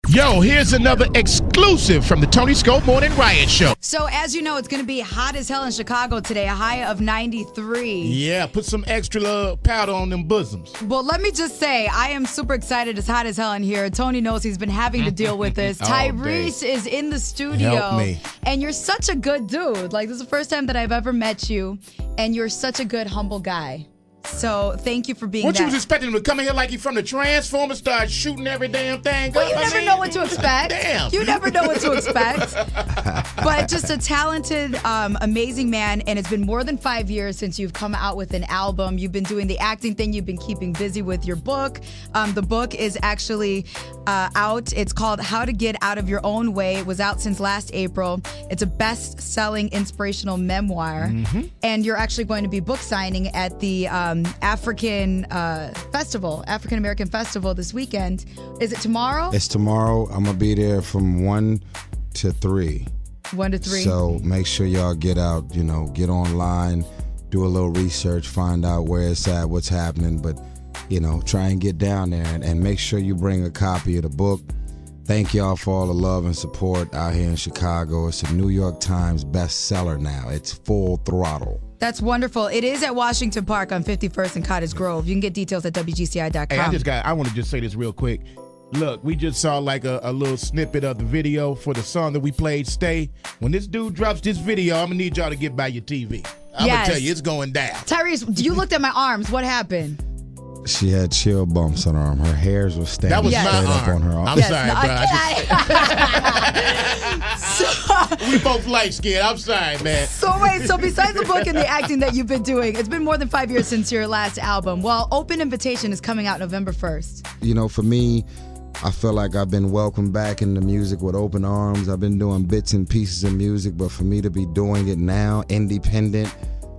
Yo, here's another exclusive from the Tony Scope Morning Riot Show. So, as you know, it's going to be hot as hell in Chicago today, a high of 93. Yeah, put some extra powder on them bosoms. Well, let me just say, I am super excited. It's hot as hell in here. Tony knows he's been having to deal with this. Tyrese is in the studio. Help me. And you're such a good dude. Like, this is the first time that I've ever met you, and you're such a good, humble guy. So, thank you for being What you was expecting him to come in here like he from the Transformers, start shooting every damn thing? Well, you never know what to expect. Damn. You never know what to expect. But just a talented, amazing man, and it's been more than 5 years since you've come out with an album. You've been doing the acting thing. You've been keeping busy with your book. The book is actually out. It's called How to Get Out of Your Own Way. It was out since last April. It's a best-selling inspirational memoir. And you're actually going to be book signing at the African American Festival this weekend. Is it tomorrow? It's tomorrow. I'm going to be there from 1 to 3. 1 to 3. So make sure y'all get out, get online, do a little research, find out where it's at, what's happening. But, try and get down there and make sure you bring a copy of the book. Thank y'all for all the love and support out here in Chicago. It's a New York Times bestseller now. It's full throttle. That's wonderful. It is at Washington Park on 51st and Cottage Grove. You can get details at WGCI.com. Hey, I want to just say this real quick. Look, we just saw like a little snippet of the video for the song that we played, Stay. When this dude drops this video, I'm going to need y'all to get by your TV. I'm going to tell you, it's going down. Tyrese, you looked at my arms. What happened? She had chill bumps on her arm. Her hairs were standing straight up on her arm. I'm sorry, bro. We both light-skinned. I'm sorry, man. So besides the book and the acting that you've been doing, it's been more than 5 years since your last album. Well, Open Invitation is coming out November 1st. For me, I feel like I've been welcomed back into music with open arms. I've been doing bits and pieces of music, but for me to be doing it now, independent,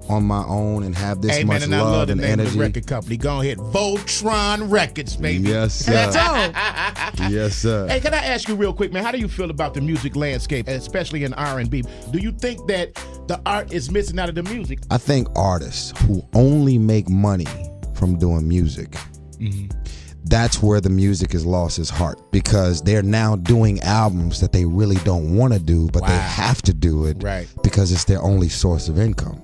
on my own, and have this much love and energy. The record company. Go ahead. Voltron Records, baby. Yes, sir. Yes, sir. Hey, can I ask you real quick, man, how do you feel about the music landscape, especially in R&B? Do you think that the art is missing out of the music? I think artists who only make money from doing music, that's where the music has lost its heart, because they're now doing albums that they really don't want to do, but they have to do it because it's their only source of income.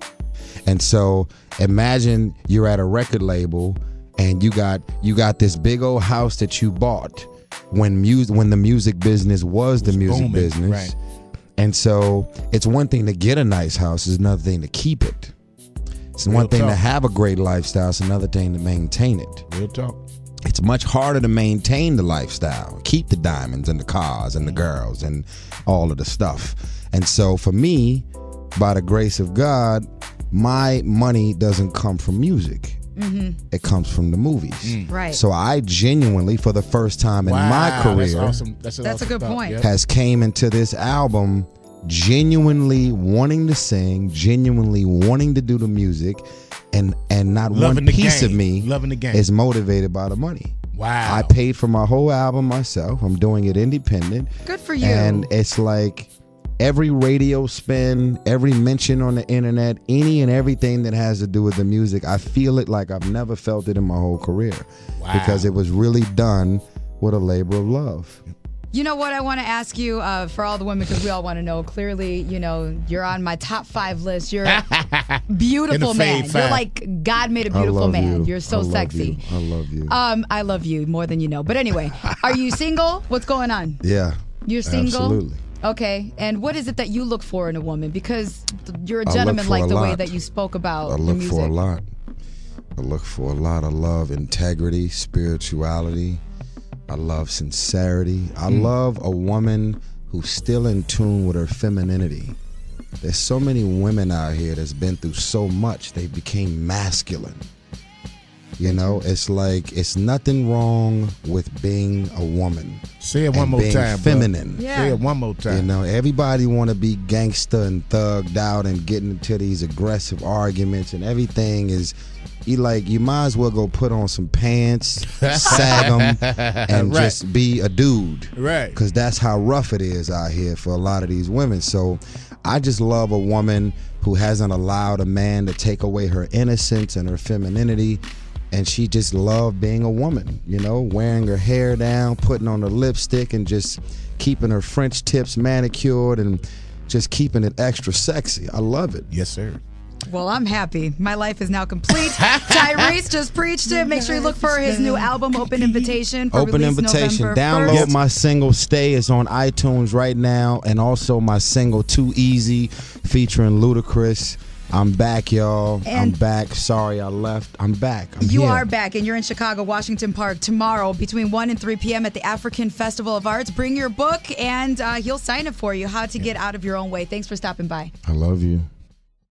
And so imagine you're at a record label and you got this big old house that you bought when the music business was the music business. Right. And so it's one thing to get a nice house, it's another thing to keep it. It's one thing to have a great lifestyle, it's another thing to maintain it. Real talk. It's much harder to maintain the lifestyle, keep the diamonds and the cars and the girls and all of the stuff. And so for me, by the grace of God, my money doesn't come from music. It comes from the movies. Right. So I genuinely, for the first time in my career, that's awesome. That's a good point. has came into this album genuinely wanting to sing, genuinely wanting to do the music, and not one piece of me is motivated by the money. Wow. I paid for my whole album myself. I'm doing it independent. Good for you. And it's like every radio spin, every mention on the internet, any and everything that has to do with the music, I feel it like I've never felt it in my whole career. Wow. Because it was really done with a labor of love. You know what I want to ask you for all the women, because we all want to know. Clearly, you're on my top 5 list. You're a beautiful man. You're like God made a beautiful man. You're so sexy. I love you. I love you more than you know. But anyway, are you single? What's going on? Yeah. You're single? Absolutely. Okay, and what is it that you look for in a woman? Because you're a gentleman, like the way that you spoke about the music. I look for a lot. I look for a lot. I love integrity, spirituality. I love sincerity. I love a woman who's still in tune with her femininity. There's so many women out here that's been through so much, they became masculine. It's like, it's nothing wrong with being a woman. Say it one more time, feminine. Yeah. Say it one more time. Everybody want to be gangster and thugged out and getting into these aggressive arguments, and everything is, you might as well go put on some pants, sag them, and just be a dude. Right. Because that's how rough it is out here for a lot of these women. So I just love a woman who hasn't allowed a man to take away her innocence and her femininity, and she just loved being a woman, you know, wearing her hair down, putting on her lipstick, and just keeping her French tips manicured and just keeping it extra sexy. I love it. Yes, sir. Well, I'm happy. My life is now complete. Tyrese just preached it. Make sure you look for his new album, Open Invitation. For Open Invitation. November Download 1st. my single Stay is on iTunes right now, and also my single Too Easy featuring Ludacris. I'm back, y'all. I'm back. Sorry I left. I'm back. You are back, and you're in Chicago, Washington Park tomorrow between 1 and 3 p.m. at the African Festival of Arts. Bring your book, and he'll sign it for you, How to Get Out of Your Own Way. Thanks for stopping by. I love you.